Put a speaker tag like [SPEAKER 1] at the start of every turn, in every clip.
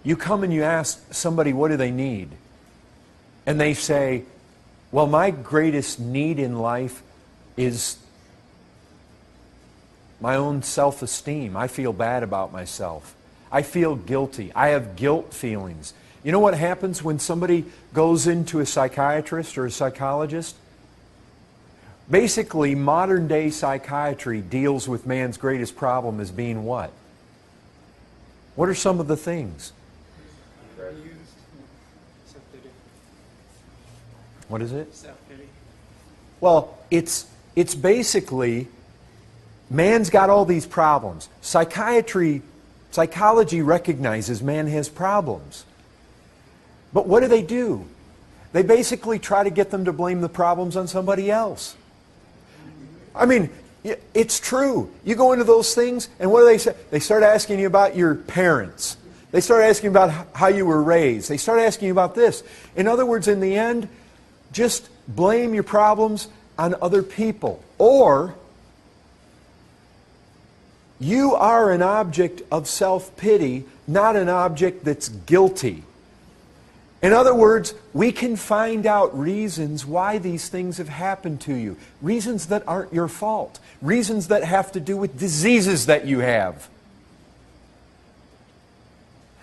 [SPEAKER 1] You come and you ask somebody, what do they need? And they say, well, my greatest need in life is my own self-esteem. I feel bad about myself. I feel guilty. I have guilt feelings. You know what happens when somebody goes into a psychiatrist or a psychologist? Basically, modern day psychiatry deals with man's greatest problem as being what? What are some of the things? What is it?
[SPEAKER 2] Self-pity.
[SPEAKER 1] Well, it's basically, man's got all these problems. Psychology recognizes man has problems. But what do? They basically try to get them to blame the problems on somebody else. I mean, it's true. You go into those things, and what do they say? They start asking you about your parents. They start asking about how you were raised. They start asking you about this. In other words, in the end, just blame your problems on other people. Or you are an object of self-pity, not an object that's guilty. In other words, we can find out reasons why these things have happened to you. Reasons that aren't your fault. Reasons that have to do with diseases that you have.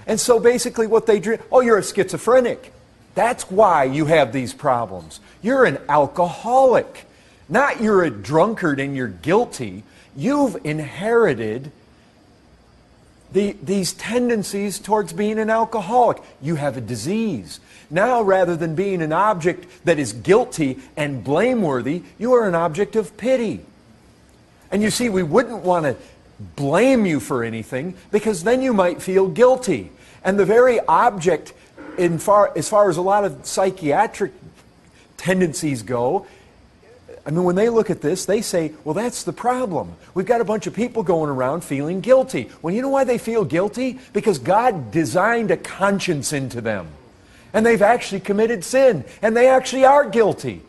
[SPEAKER 1] And so basically what they do, oh, you're a schizophrenic. That's why you have these problems. You're an alcoholic. Not you're a drunkard and you're guilty. You've inherited these tendencies towards being an alcoholic. You have a disease. Now, rather than being an object that is guilty and blameworthy, you are an object of pity. And you see, we wouldn't want to blame you for anything because then you might feel guilty. And the very object, as far as a lot of psychiatric tendencies go, I mean, when they look at this, they say, well, that's the problem. We've got a bunch of people going around feeling guilty. Well, you know why they feel guilty? Because God designed a conscience into them. And they've actually committed sin. And they actually are guilty.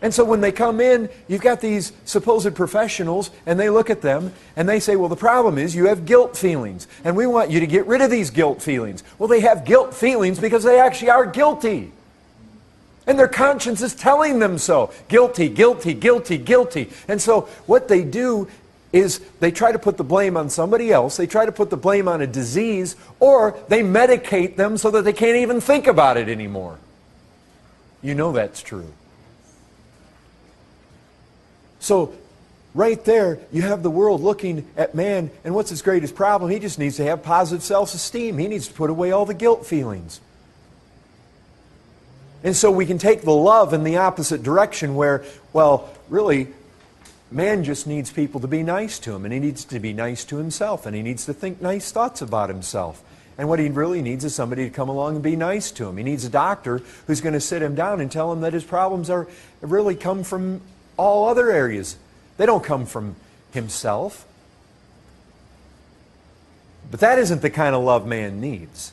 [SPEAKER 1] And so when they come in, you've got these supposed professionals, and they look at them, and they say, well, the problem is you have guilt feelings. And we want you to get rid of these guilt feelings. Well, they have guilt feelings because they actually are guilty. And their conscience is telling them so. Guilty, guilty, guilty, guilty. And so what they do is they try to put the blame on somebody else. They try to put the blame on a disease, or they medicate them so that they can't even think about it anymore. You know that's true. So right there, you have the world looking at man, and what's his greatest problem? He just needs to have positive self-esteem. He needs to put away all the guilt feelings. And so we can take the love in the opposite direction where, well, really, man just needs people to be nice to him, and he needs to be nice to himself, and he needs to think nice thoughts about himself. And what he really needs is somebody to come along and be nice to him. He needs a doctor who's going to sit him down and tell him that his problems really come from all other areas. They don't come from himself. But that isn't the kind of love man needs.